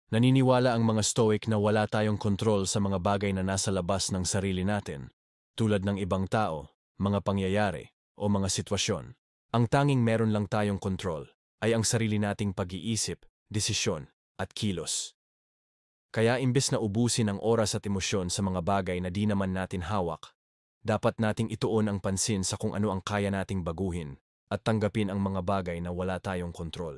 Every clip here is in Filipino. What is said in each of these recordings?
Naniniwala ang mga Stoic na wala tayong kontrol sa mga bagay na nasa labas ng sarili natin, tulad ng ibang tao, mga pangyayari, o mga sitwasyon. Ang tanging meron lang tayong kontrol ay ang sarili nating pag-iisip, desisyon, at kilos. Kaya imbes na ubusin ang oras at emosyon sa mga bagay na di naman natin hawak, dapat nating ituon ang pansin sa kung ano ang kaya nating baguhin at tanggapin ang mga bagay na wala tayong kontrol,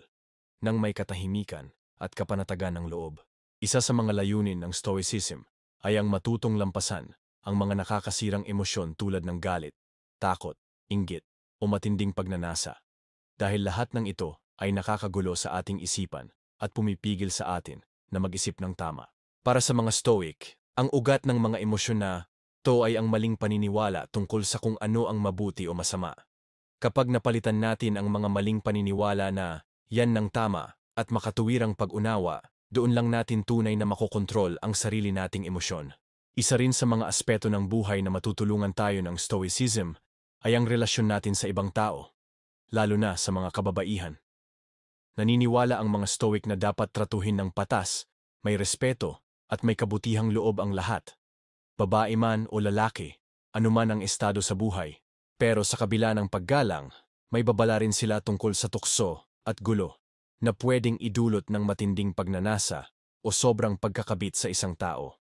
nang may katahimikan at kapanatagan ng loob. Isa sa mga layunin ng Stoicism ay ang matutong lampasan ang mga nakakasirang emosyon tulad ng galit, takot, inggit, o matinding pagnanasa. Dahil lahat ng ito ay nakakagulo sa ating isipan at pumipigil sa atin na mag-isip ng tama. Para sa mga Stoic, ang ugat ng mga emosyon na to ay ang maling paniniwala tungkol sa kung ano ang mabuti o masama. Kapag napalitan natin ang mga maling paniniwala na yan ng tama at makatuwirang pag-unawa, doon lang natin tunay na makokontrol ang sarili nating emosyon. Isa rin sa mga aspeto ng buhay na matutulungan tayo ng Stoicism ay ang relasyon natin sa ibang tao, lalo na sa mga kababaihan. Naniniwala ang mga Stoic na dapat tratuhin ng patas, may respeto, at may kabutihang loob ang lahat. Babae man o lalaki, anuman ang estado sa buhay. Pero sa kabila ng paggalang, may babala rin sila tungkol sa tukso at gulo na pwedeng idulot ng matinding pagnanasa o sobrang pagkakabit sa isang tao.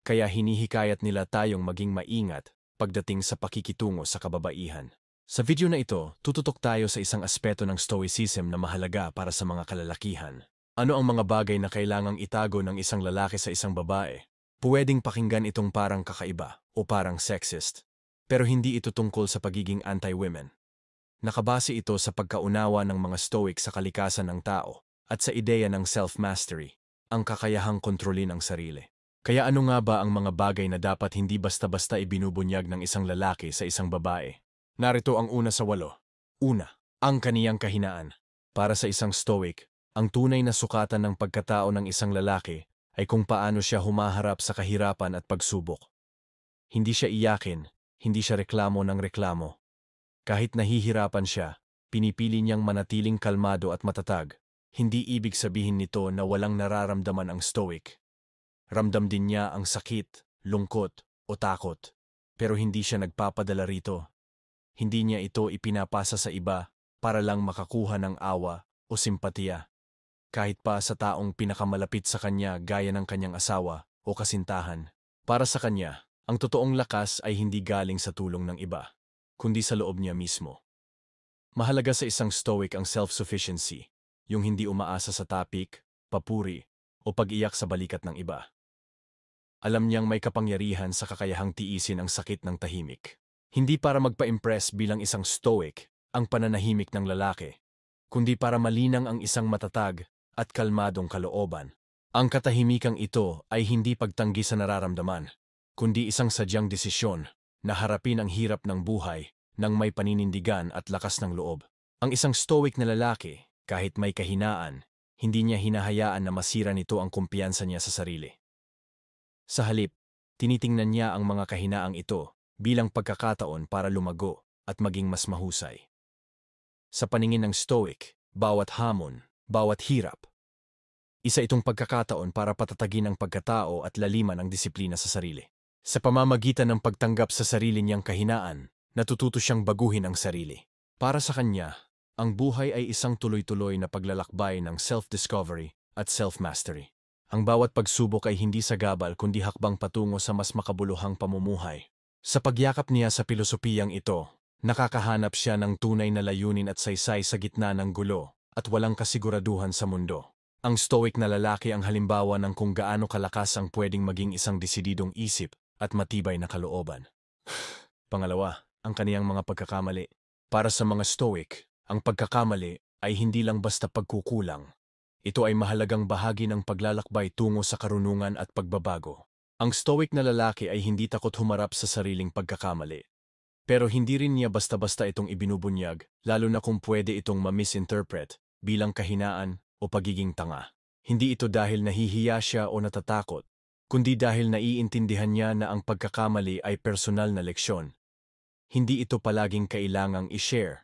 Kaya hinihikayat nila tayong maging maingat pagdating sa pakikitungo sa kababaihan. Sa video na ito, tututok tayo sa isang aspeto ng Stoicism na mahalaga para sa mga kalalakihan. Ano ang mga bagay na kailangang itago ng isang lalaki sa isang babae? Pwedeng pakinggan itong parang kakaiba o parang sexist, pero hindi ito tungkol sa pagiging anti-women. Nakabase ito sa pagkaunawa ng mga Stoic sa kalikasan ng tao at sa ideya ng self-mastery, ang kakayahang kontrolin ang sarili. Kaya ano nga ba ang mga bagay na dapat hindi basta-basta ibinubunyag ng isang lalaki sa isang babae? Narito ang una sa 8. Una, ang kaniyang kahinaan. Para sa isang Stoic, ang tunay na sukatan ng pagkatao ng isang lalaki ay kung paano siya humaharap sa kahirapan at pagsubok. Hindi siya iyakin, hindi siya reklamo ng reklamo. Kahit nahihirapan siya, pinipili niyang manatiling kalmado at matatag. Hindi ibig sabihin nito na walang nararamdaman ang Stoic. Ramdam din niya ang sakit, lungkot, o takot. Pero hindi siya nagpapadala rito. Hindi niya ito ipinapasa sa iba para lang makakuha ng awa o simpatiya. Kahit pa sa taong pinakamalapit sa kanya gaya ng kanyang asawa o kasintahan. Para sa kanya, ang totoong lakas ay hindi galing sa tulong ng iba, kundi sa loob niya mismo. Mahalaga sa isang Stoic ang self-sufficiency, yung hindi umaasa sa tapik, papuri, o pag-iyak sa balikat ng iba. Alam niyang may kapangyarihan sa kakayahang tiisin ang sakit ng tahimik. Hindi para magpa-impress bilang isang Stoic ang pananahimik ng lalaki, kundi para malinang ang isang matatag at kalmadong kalooban. Ang katahimikang ito ay hindi pagtanggi sa nararamdaman, kundi isang sadyang desisyon na harapin ang hirap ng buhay nang may paninindigan at lakas ng loob. Ang isang Stoic na lalaki, kahit may kahinaan, hindi niya hinahayaan na masira nito ang kumpiyansa niya sa sarili. Sa halip, tinitingnan niya ang mga kahinaang ito bilang pagkakataon para lumago at maging mas mahusay. Sa paningin ng Stoic, bawat hamon, bawat hirap, isa itong pagkakataon para patatagin ang pagkatao at laliman ang disiplina sa sarili. Sa pamamagitan ng pagtanggap sa sarili niyang kahinaan, natututo siyang baguhin ang sarili. Para sa kanya, ang buhay ay isang tuloy-tuloy na paglalakbay ng self-discovery at self-mastery. Ang bawat pagsubok ay hindi sagabal kundi hakbang patungo sa mas makabuluhang pamumuhay. Sa pagyakap niya sa pilosopiyang ito, nakakahanap siya ng tunay na layunin at saysay sa gitna ng gulo at walang kasiguraduhan sa mundo. Ang Stoic na lalaki ang halimbawa ng kung gaano kalakas ang pwedeng maging isang desididong isip at matibay na kalooban. Pangalawa, ang kaniyang mga pagkakamali. Para sa mga Stoic, ang pagkakamali ay hindi lang basta pagkukulang. Ito ay mahalagang bahagi ng paglalakbay tungo sa karunungan at pagbabago. Ang Stoic na lalaki ay hindi takot humarap sa sariling pagkakamali. Pero hindi rin niya basta-basta itong ibinubunyag, lalo na kung pwede itong ma-misinterpret bilang kahinaan o pagiging tanga. Hindi ito dahil nahihiya siya o natatakot, kundi dahil naiintindihan niya na ang pagkakamali ay personal na leksyon. Hindi ito palaging kailangang i-share,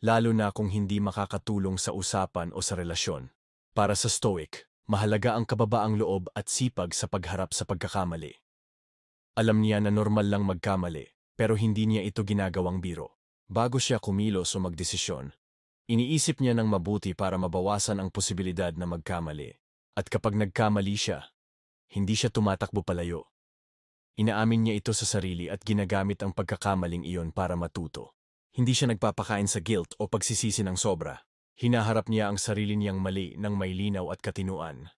lalo na kung hindi makakatulong sa usapan o sa relasyon. Para sa Stoic, Mahalaga ang kababaang loob at sipag sa pagharap sa pagkakamali. Alam niya na normal lang magkamali, pero hindi niya ito ginagawang biro. Bago siya kumilos o magdesisyon, iniisip niya ng mabuti para mabawasan ang posibilidad na magkamali. At kapag nagkamali siya, hindi siya tumatakbo palayo. Inaamin niya ito sa sarili at ginagamit ang pagkakamaling iyon para matuto. Hindi siya nagpapakain sa guilt o pagsisisi ng sobra. Hinaharap niya ang sarili niyang mali ng may linaw at katinuan.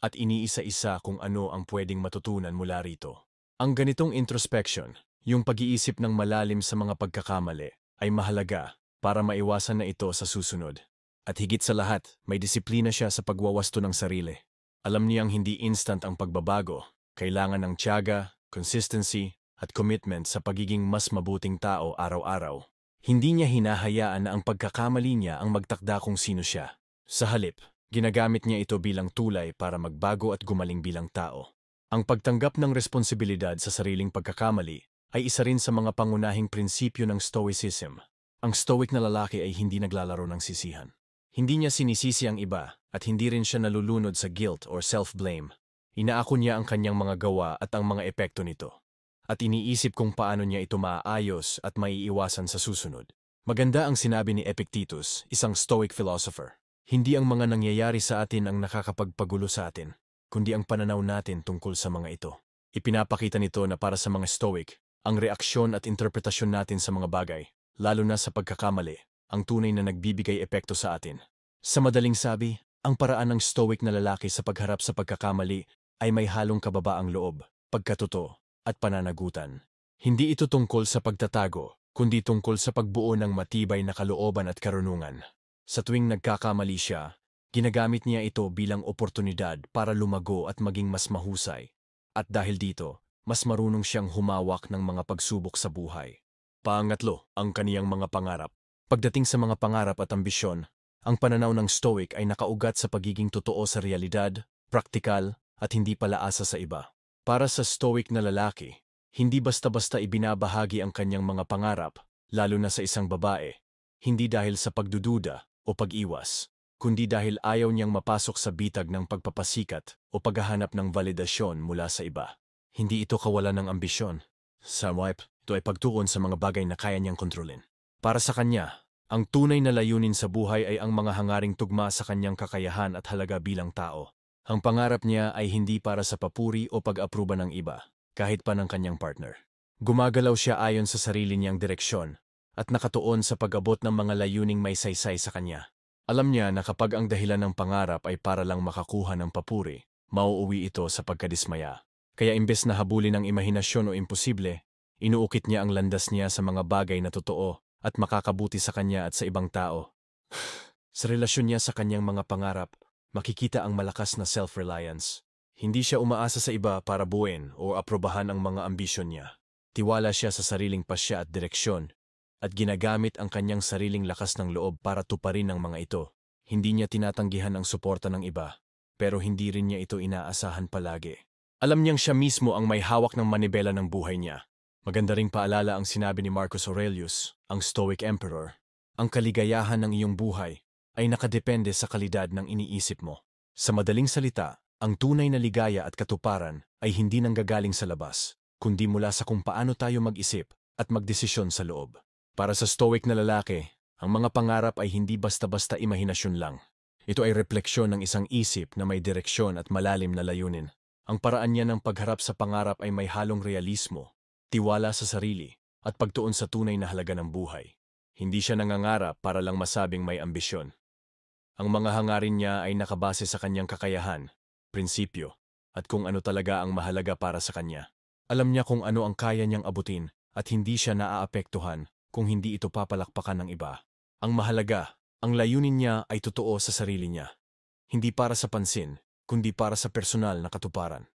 At iniisa-isa kung ano ang pwedeng matutunan mula rito. Ang ganitong introspection, yung pag-iisip ng malalim sa mga pagkakamali, ay mahalaga para maiwasan na ito sa susunod. At higit sa lahat, may disiplina siya sa pagwawasto ng sarili. Alam niyang hindi instant ang pagbabago. Kailangan ng tiyaga, consistency, at commitment sa pagiging mas mabuting tao araw-araw. Hindi niya hinahayaan na ang pagkakamali niya ang magtakda kung sino siya. Sa halip, ginagamit niya ito bilang tulay para magbago at gumaling bilang tao. Ang pagtanggap ng responsibilidad sa sariling pagkakamali ay isa rin sa mga pangunahing prinsipyo ng Stoicism. Ang Stoic na lalaki ay hindi naglalaro ng sisihan. Hindi niya sinisisi ang iba at hindi rin siya nalulunod sa guilt or self-blame. Inaako niya ang kanyang mga gawa at ang mga epekto nito. At iniisip kung paano niya ito maaayos at maiiwasan sa susunod. Maganda ang sinabi ni Epictetus, isang Stoic philosopher. Hindi ang mga nangyayari sa atin ang nakakapagpagulo sa atin, kundi ang pananaw natin tungkol sa mga ito. Ipinapakita nito na para sa mga Stoic, ang reaksyon at interpretasyon natin sa mga bagay, lalo na sa pagkakamali, ang tunay na nagbibigay epekto sa atin. Sa madaling sabi, ang paraan ng Stoic na lalaki sa pagharap sa pagkakamali ay may halong kababaang loob, pagkatotoo, at pananagutan. Hindi ito tungkol sa pagtatago, kundi tungkol sa pagbuo ng matibay na kalooban at karunungan. Sa tuwing nagkakamali siya, ginagamit niya ito bilang oportunidad para lumago at maging mas mahusay. At dahil dito, mas marunong siyang humawak ng mga pagsubok sa buhay. Pangatlo, ang kaniyang mga pangarap. Pagdating sa mga pangarap at ambisyon, ang pananaw ng Stoic ay nakaugat sa pagiging totoo sa realidad, praktikal, at hindi palaasa sa iba. Para sa Stoic na lalaki, hindi basta-basta ibinabahagi ang kanyang mga pangarap, lalo na sa isang babae, hindi dahil sa pagdududa o pag-iwas, kundi dahil ayaw niyang mapasok sa bitag ng pagpapasikat o paghahanap ng validasyon mula sa iba. Hindi ito kawalan ng ambisyon. Sa wife, ito ay pagtuon sa mga bagay na kaya niyang kontrolin. Para sa kanya, ang tunay na layunin sa buhay ay ang mga hangaring tugma sa kanyang kakayahan at halaga bilang tao. Ang pangarap niya ay hindi para sa papuri o pag-apruba ng iba, kahit pa ng kanyang partner. Gumagalaw siya ayon sa sarili niyang direksyon at nakatuon sa pag-abot ng mga layuning may saysay sa kanya. Alam niya na kapag ang dahilan ng pangarap ay para lang makakuha ng papuri, mauuwi ito sa pagkadismaya. Kaya imbes na habulin ng imahinasyon o imposible, inuukit niya ang landas niya sa mga bagay na totoo at makakabuti sa kanya at sa ibang tao. Sa relasyon niya sa kanyang mga pangarap, makikita ang malakas na self-reliance. Hindi siya umaasa sa iba para buuin o aprobahan ang mga ambisyon niya. Tiwala siya sa sariling pasya at direksyon, at ginagamit ang kanyang sariling lakas ng loob para tuparin ang mga ito. Hindi niya tinatanggihan ang suporta ng iba, pero hindi rin niya ito inaasahan palagi. Alam niyang siya mismo ang may hawak ng manibela ng buhay niya. Maganda ring paalala ang sinabi ni Marcus Aurelius, ang Stoic Emperor. Ang kaligayahan ng iyong buhay ay nakadepende sa kalidad ng iniisip mo. Sa madaling salita, ang tunay na ligaya at katuparan ay hindi nanggagaling sa labas, kundi mula sa kung paano tayo mag-isip at magdesisyon sa loob. Para sa Stoic na lalaki, ang mga pangarap ay hindi basta-basta imahinasyon lang. Ito ay refleksyon ng isang isip na may direksyon at malalim na layunin. Ang paraan niya ng pagharap sa pangarap ay may halong realismo, tiwala sa sarili, at pagtuon sa tunay na halaga ng buhay. Hindi siya nangangarap para lang masabing may ambisyon. Ang mga hangarin niya ay nakabase sa kanyang kakayahan, prinsipyo, at kung ano talaga ang mahalaga para sa kanya. Alam niya kung ano ang kaya niyang abutin at hindi siya naaapektuhan kung hindi ito papalakpakan ng iba. Ang mahalaga, ang layunin niya ay totoo sa sarili niya. Hindi para sa pansin, kundi para sa personal na katuparan.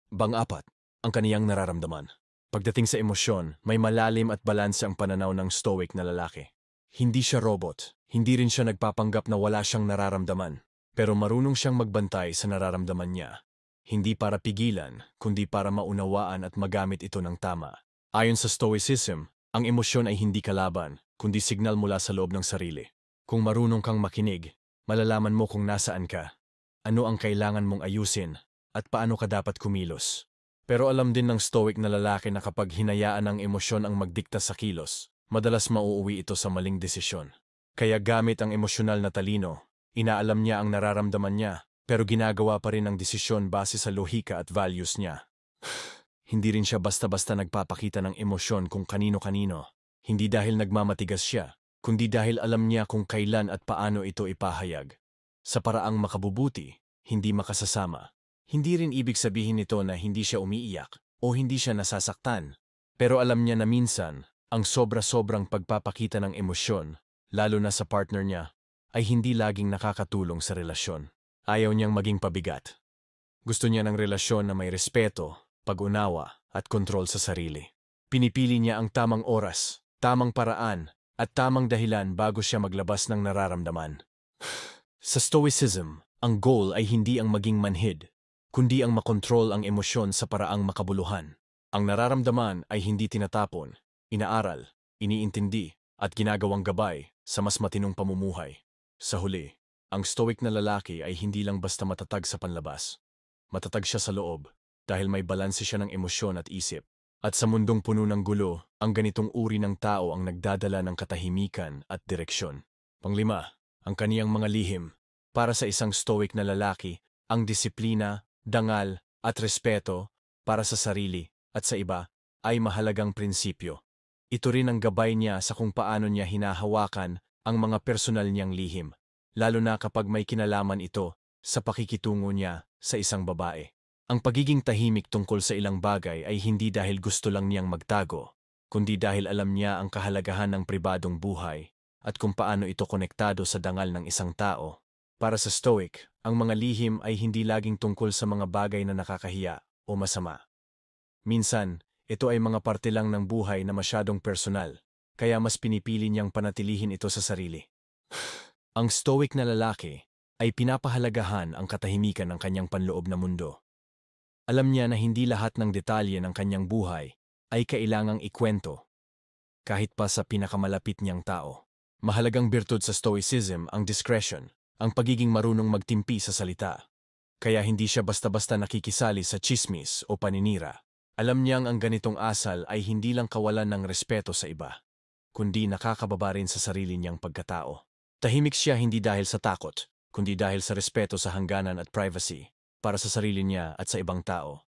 Pang-apat, ang kaniyang nararamdaman. Pagdating sa emosyon, may malalim at balanse ang pananaw ng Stoic na lalaki. Hindi siya robot, hindi rin siya nagpapanggap na wala siyang nararamdaman, pero marunong siyang magbantay sa nararamdaman niya. Hindi para pigilan, kundi para maunawaan at magamit ito ng tama. Ayon sa Stoicism, ang emosyon ay hindi kalaban, kundi signal mula sa loob ng sarili. Kung marunong kang makinig, malalaman mo kung nasaan ka. ano ang kailangan mong ayusin, at paano ka dapat kumilos. Pero alam din ng stoic na lalaki na kapag hinayaan ng emosyon ang magdikta sa kilos, madalas mauuwi ito sa maling desisyon. Kaya gamit ang emosyonal na talino, inaalam niya ang nararamdaman niya, pero ginagawa pa rin ang desisyon base sa lohika at values niya. Hindi rin siya basta-basta nagpapakita ng emosyon kung kanino-kanino. Hindi dahil nagmamatigas siya, kundi dahil alam niya kung kailan at paano ito ipahayag. Sa paraang makabubuti, hindi makasasama. Hindi rin ibig sabihin nito na hindi siya umiiyak o hindi siya nasasaktan. Pero alam niya na minsan, ang sobra-sobrang pagpapakita ng emosyon, lalo na sa partner niya, ay hindi laging nakakatulong sa relasyon. Ayaw niyang maging pabigat. Gusto niya ng relasyon na may respeto, pag-unawa at kontrol sa sarili. Pinipili niya ang tamang oras, tamang paraan, at tamang dahilan bago siya maglabas ng nararamdaman. Sa Stoicism, ang goal ay hindi ang maging manhid, kundi ang makontrol ang emosyon sa paraang makabuluhan. Ang nararamdaman ay hindi tinatapon, inaaral, iniintindi, at ginagawang gabay sa mas matinong pamumuhay. Sa huli, ang stoic na lalaki ay hindi lang basta matatag sa panlabas. Matatag siya sa loob dahil may balanse siya ng emosyon at isip. At sa mundong puno ng gulo, ang ganitong uri ng tao ang nagdadala ng katahimikan at direksyon. Panglima, ang kaniyang mga lihim. Para sa isang stoic na lalaki, ang disiplina, dangal, at respeto para sa sarili at sa iba ay mahalagang prinsipyo. Ito rin ang gabay niya sa kung paano niya hinahawakan ang mga personal niyang lihim, lalo na kapag may kinalaman ito sa pakikitungo niya sa isang babae. Ang pagiging tahimik tungkol sa ilang bagay ay hindi dahil gusto lang niyang magtago, kundi dahil alam niya ang kahalagahan ng pribadong buhay at kung paano ito konektado sa dangal ng isang tao. Para sa stoic, ang mga lihim ay hindi laging tungkol sa mga bagay na nakakahiya o masama. Minsan, ito ay mga parte lang ng buhay na masyadong personal, kaya mas pinipili niyang panatilihin ito sa sarili. Ang stoic na lalaki ay pinapahalagahan ang katahimikan ng kanyang panloob na mundo. Alam niya na hindi lahat ng detalye ng kanyang buhay ay kailangang ikwento, kahit pa sa pinakamalapit niyang tao. Mahalagang birtud sa stoicism ang discretion, ang pagiging marunong magtimpi sa salita. Kaya hindi siya basta-basta nakikisali sa chismis o paninira. Alam niyang ang ganitong asal ay hindi lang kawalan ng respeto sa iba, kundi nakakababa rin sa sarili niyang pagkatao. Tahimik siya hindi dahil sa takot, kundi dahil sa respeto sa hangganan at privacy, para sa sarili niya at sa ibang tao.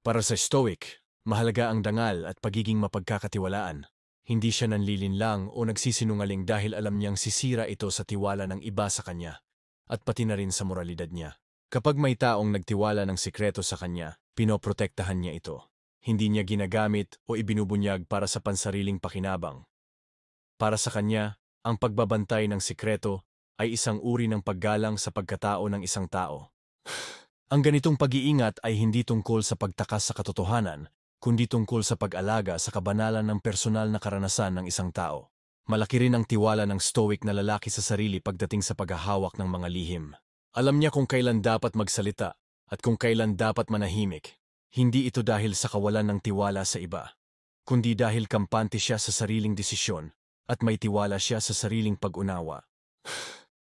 Para sa stoic, mahalaga ang dangal at pagiging mapagkakatiwalaan. Hindi siya nanlilinlang o nagsisinungaling dahil alam niyang sisira ito sa tiwala ng iba sa kanya, at pati na rin sa moralidad niya. Kapag may taong nagtiwala ng sikreto sa kanya, pinoprotektahan niya ito. Hindi niya ginagamit o ibinubunyag para sa pansariling pakinabang. Para sa kanya, ang pagbabantay ng sikreto ay isang uri ng paggalang sa pagkatao ng isang tao. Ang ganitong pag-iingat ay hindi tungkol sa pagtakas sa katotohanan, kundi tungkol sa pag-alaga sa kabanalan ng personal na karanasan ng isang tao. Malaki rin ang tiwala ng stoic na lalaki sa sarili pagdating sa paghahawak ng mga lihim. Alam niya kung kailan dapat magsalita at kung kailan dapat manahimik. Hindi ito dahil sa kawalan ng tiwala sa iba, kundi dahil kampante siya sa sariling desisyon at may tiwala siya sa sariling pag-unawa.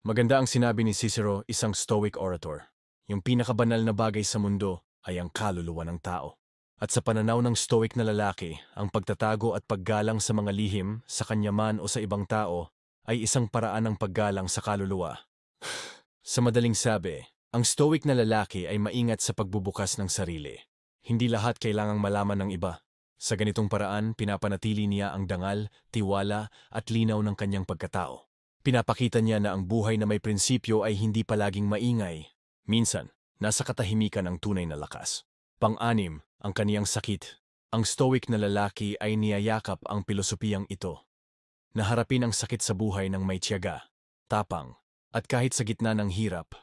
Maganda ang sinabi ni Cicero, isang stoic orator. Yung pinakabanal na bagay sa mundo ay ang kaluluwa ng tao. At sa pananaw ng stoic na lalaki, ang pagtatago at paggalang sa mga lihim, sa kanya man o sa ibang tao, ay isang paraan ng paggalang sa kaluluwa. Sa madaling sabi, ang stoic na lalaki ay maingat sa pagbubukas ng sarili. Hindi lahat kailangang malaman ng iba. Sa ganitong paraan, pinapanatili niya ang dangal, tiwala at linaw ng kanyang pagkatao. Pinapakita niya na ang buhay na may prinsipyo ay hindi palaging maingay. Minsan, nasa katahimikan ang tunay na lakas. Pang-anim, ang kaniyang sakit. Ang stoic na lalaki ay niyayakap ang pilosopiyang ito. Naharapin ang sakit sa buhay ng may tiyaga, tapang, at kahit sa gitna ng hirap,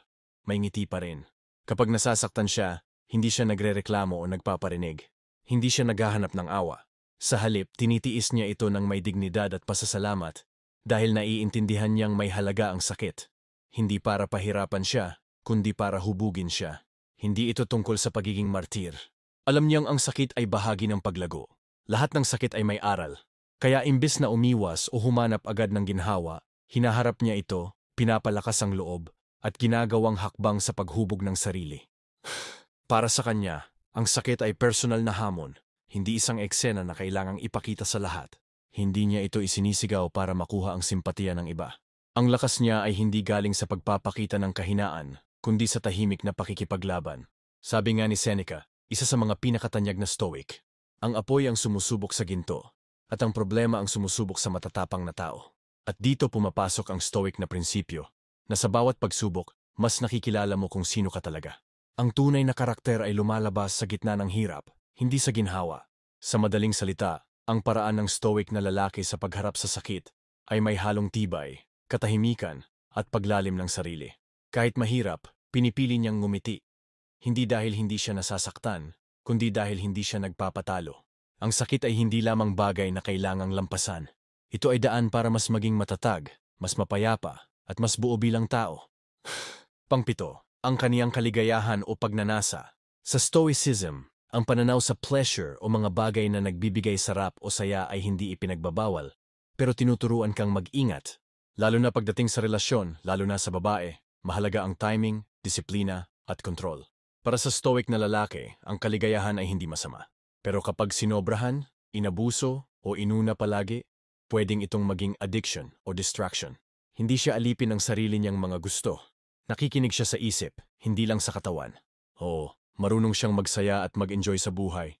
may ngiti pa rin. Kapag nasasaktan siya, hindi siya nagrereklamo o nagpaparinig. Hindi siya naghahanap ng awa. Sa halip, tinitiis niya ito ng may dignidad at pasasalamat dahil naiintindihan niyang may halaga ang sakit. Hindi para pahirapan siya, kundi para hubugin siya. Hindi ito tungkol sa pagiging martir. Alam niyang ang sakit ay bahagi ng paglago. Lahat ng sakit ay may aral. Kaya imbes na umiwas o humanap agad ng ginhawa, hinaharap niya ito, pinapalakas ang loob, at ginagawang hakbang sa paghubog ng sarili. Para sa kanya, ang sakit ay personal na hamon, hindi isang eksena na kailangang ipakita sa lahat. Hindi niya ito isinisigaw para makuha ang simpatiya ng iba. Ang lakas niya ay hindi galing sa pagpapakita ng kahinaan, kundi sa tahimik na pakikipaglaban. Sabi nga ni Seneca, isa sa mga pinakatanyag na Stoic, ang apoy ang sumusubok sa ginto, at ang problema ang sumusubok sa matatapang na tao. At dito pumapasok ang Stoic na prinsipyo, na sa bawat pagsubok, mas nakikilala mo kung sino ka talaga. Ang tunay na karakter ay lumalabas sa gitna ng hirap, hindi sa ginhawa. Sa madaling salita, ang paraan ng Stoic na lalaki sa pagharap sa sakit ay may halong tibay, katahimikan, at paglalim ng sarili. Kahit mahirap, pinipili niyang ngumiti. Hindi dahil hindi siya nasasaktan, kundi dahil hindi siya nagpapatalo. Ang sakit ay hindi lamang bagay na kailangang lampasan. Ito ay daan para mas maging matatag, mas mapayapa, at mas buo bilang tao. Pangpito, ang kaniyang kaligayahan o pagnanasa. Sa Stoicism, ang pananaw sa pleasure o mga bagay na nagbibigay sarap o saya ay hindi ipinagbabawal, pero tinuturuan kang mag-ingat. Lalo na pagdating sa relasyon, lalo na sa babae, mahalaga ang timing, disiplina, at kontrol. Para sa Stoic na lalaki, ang kaligayahan ay hindi masama. Pero kapag sinobrahan, inabuso, o inuna palagi, pwedeng itong maging addiction o distraction. Hindi siya alipin ng sarili niyang mga gusto. Nakikinig siya sa isip, hindi lang sa katawan. Oo, marunong siyang magsaya at mag-enjoy sa buhay.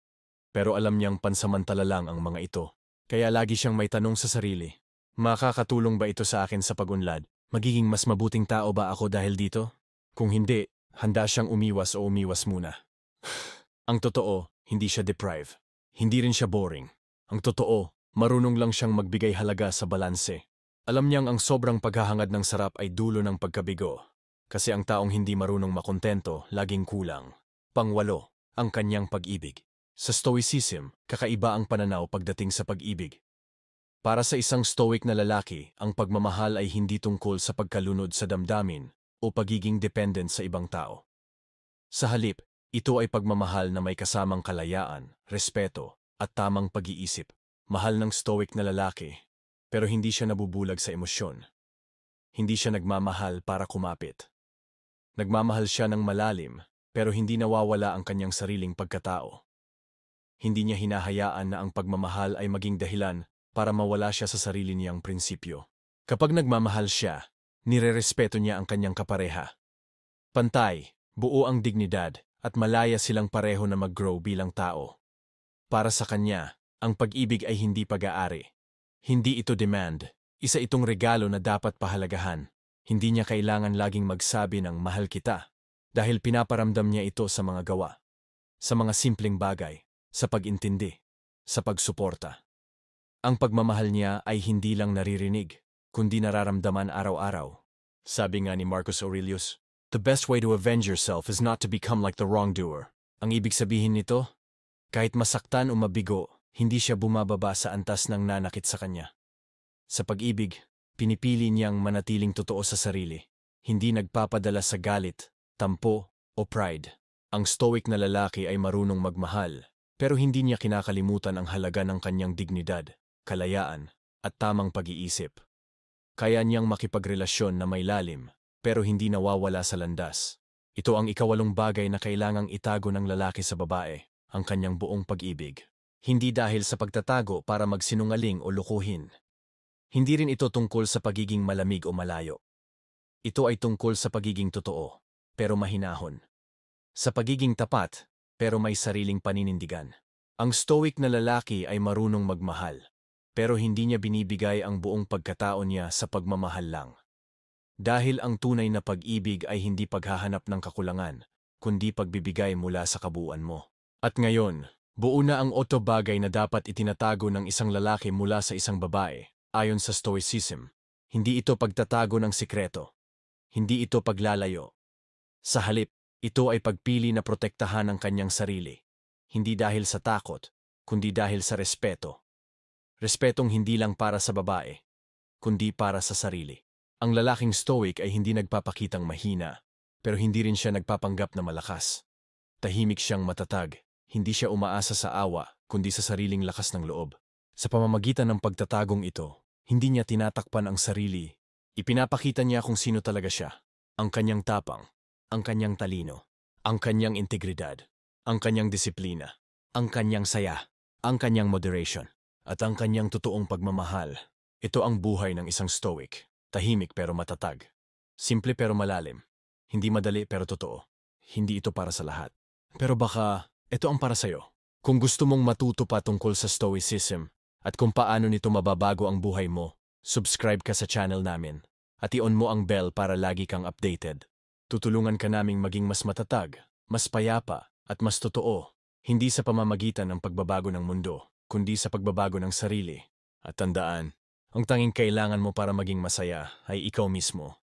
Pero alam niyang pansamantala lang ang mga ito. Kaya lagi siyang may tanong sa sarili. Makakatulong ba ito sa akin sa pag-unlad? Magiging mas mabuting tao ba ako dahil dito? Kung hindi, handa siyang umiwas o umiwas muna. Ang totoo, hindi siya deprive. Hindi rin siya boring. Ang totoo, marunong lang siyang magbigay halaga sa balanse. Alam niyang ang sobrang paghahangad ng sarap ay dulo ng pagkabigo. Kasi ang taong hindi marunong makontento, laging kulang. Pangwalo, ang kanyang pag-ibig. Sa Stoicism, kakaiba ang pananaw pagdating sa pag-ibig. Para sa isang Stoic na lalaki, ang pagmamahal ay hindi tungkol sa pagkalunod sa damdamin o pagiging dependent sa ibang tao. Sa halip, ito ay pagmamahal na may kasamang kalayaan, respeto, at tamang pag-iisip. Mahal ng Stoic na lalaki, pero hindi siya nabubulag sa emosyon. Hindi siya nagmamahal para kumapit. Nagmamahal siya ng malalim, pero hindi nawawala ang kanyang sariling pagkatao. Hindi niya hinahayaan na ang pagmamahal ay maging dahilan para mawala siya sa sarili niyang prinsipyo. Kapag nagmamahal siya, nirerespeto niya ang kanyang kapareha. Pantay, buo ang dignidad, at malaya silang pareho na mag-grow bilang tao. Para sa kanya, ang pag-ibig ay hindi pag-aari. Hindi ito demand, isa itong regalo na dapat pahalagahan. Hindi niya kailangan laging magsabi ng mahal kita, dahil pinaparamdam niya ito sa mga gawa, sa mga simpleng bagay, sa pag-intindi, sa pagsuporta. Ang pagmamahal niya ay hindi lang naririnig, kundi nararamdaman araw-araw. Sabi nga ni Marcus Aurelius, "The best way to avenge yourself is not to become like the wrongdoer." Ang ibig sabihin nito, kahit masaktan o mabigo, hindi siya bumababa sa antas ng nanakit sa kanya. Sa pag-ibig, pinipili niyang manatiling totoo sa sarili, hindi nagpapadala sa galit, tampo, o pride. Ang Stoic na lalaki ay marunong magmahal, pero hindi niya kinakalimutan ang halaga ng kanyang dignidad, kalayaan, at tamang pag-iisip. Kaya niyang makipagrelasyon na may lalim, pero hindi nawawala sa landas. Ito ang ikawalong bagay na kailangang itago ng lalaki sa babae, ang kanyang buong pag-ibig. Hindi dahil sa pagtatago para magsinungaling o lukuhin. Hindi rin ito tungkol sa pagiging malamig o malayo. Ito ay tungkol sa pagiging totoo, pero mahinahon. Sa pagiging tapat, pero may sariling paninindigan. Ang Stoic na lalaki ay marunong magmahal, pero hindi niya binibigay ang buong pagkatao niya sa pagmamahal lang. Dahil ang tunay na pag-ibig ay hindi paghahanap ng kakulangan, kundi pagbibigay mula sa kabuuan mo. At ngayon, buo na ang 8 bagay na dapat itinatago ng isang lalaki mula sa isang babae. Ayon sa Stoicism, hindi ito pagtatago ng sikreto. Hindi ito paglalayo. Sa halip, ito ay pagpili na protektahan ang kanyang sarili. Hindi dahil sa takot, kundi dahil sa respeto. Respetong hindi lang para sa babae, kundi para sa sarili. Ang lalaking Stoic ay hindi nagpapakitang mahina, pero hindi rin siya nagpapanggap na malakas. Tahimik siyang matatag, hindi siya umaasa sa awa, kundi sa sariling lakas ng loob. Sa pamamagitan ng pagtatagong ito, hindi niya tinatakpan ang sarili. Ipinapakita niya kung sino talaga siya. ang kanyang tapang, ang kanyang talino, ang kanyang integridad, ang kanyang disiplina, ang kanyang saya, ang kanyang moderation, at ang kanyang totoong pagmamahal. Ito ang buhay ng isang stoic, tahimik pero matatag, simple pero malalim, hindi madali pero totoo. Hindi ito para sa lahat. Pero baka ito ang para sa'yo. Kung gusto mong matuto pa tungkol sa stoicism at kung paano nito mababago ang buhay mo, subscribe ka sa channel namin at i-on mo ang bell para lagi kang updated. Tutulungan ka naming maging mas matatag, mas payapa at mas totoo, hindi sa pamamagitan ng pagbabago ng mundo, kundi sa pagbabago ng sarili. At tandaan, ang tanging kailangan mo para maging masaya ay ikaw mismo.